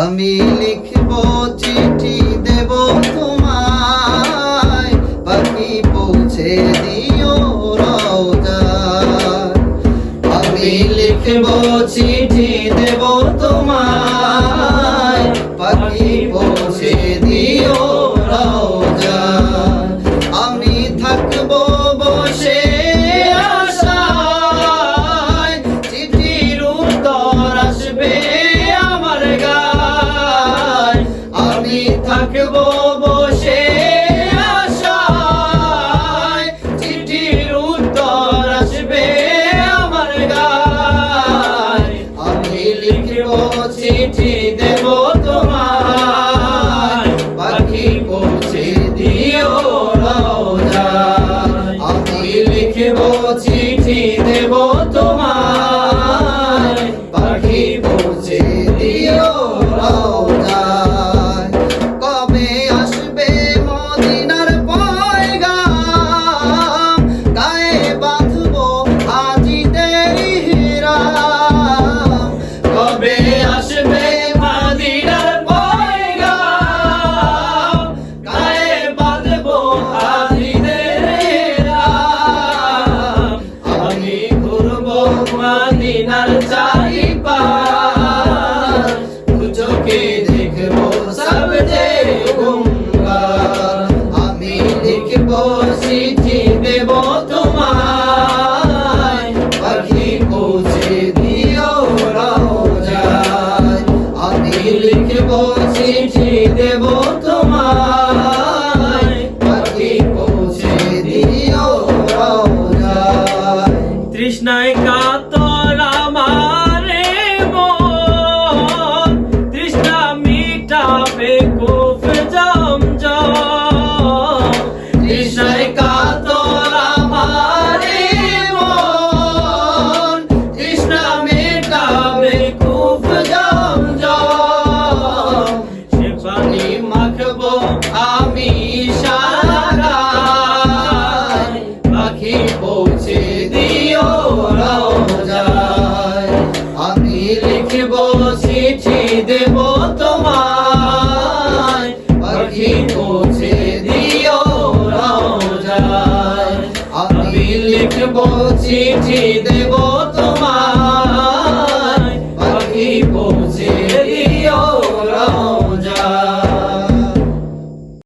আমি লিখব চিঠি দেব তোমায়, পাখি পৌঁছে দিও রওজায়। আমি লিখব চিঠি দেব তোমায়, পাখি পৌঁছে দিও রওজায়। আমি থাকব বসে আশায়, চিঠির উত্তর আসবে আমার গায়। আমি থাকব বসে আশায়, চিঠির উত্তর আসবে আমার গায়। আমি লিখব চিঠি দেব তোমায়, পাখি পৌঁছে দিও রওজায়। আমি লিখব চিঠি দেব তোমায়, পাখি পৌঁছে দিও রওজায়। কবে আসবে মদিনার পয়গাম, গায়ে বাঁধবো হাজিদের ইহরাম। কবে আসবে মদিনার পয়গাম, গায়ে বাঁধবো হাজিদের ইহরাম। আমি ঘুরবো মদিনার চারিপাশ, চোখে দেখবো সবজে গুম্বার। আমি লিখব চিঠি দেব তোমায়, পাখি পৌঁছে দিও রওজায়। আমি লিখব চিঠি দেব তোমায়, পাখি পৌঁছে দিও রওজায়। তৃষ্ণায় কাতর আমারে মন, তৃষ্ণা মিটাবে কূপ জমজম। তৃষ্ণায় কাতর আমারে মন, তৃষ্ণা মেটাবে কূপ জমজম। সে পানি মাখবো আমি সারায়, পাখি পৌঁছে দিও রওজায়। আমি লিখব চিঠি দেব তোমায়, পাখি পৌঁছে দিও রওজায়। আমি লিখব চিঠি দেব তোমায়।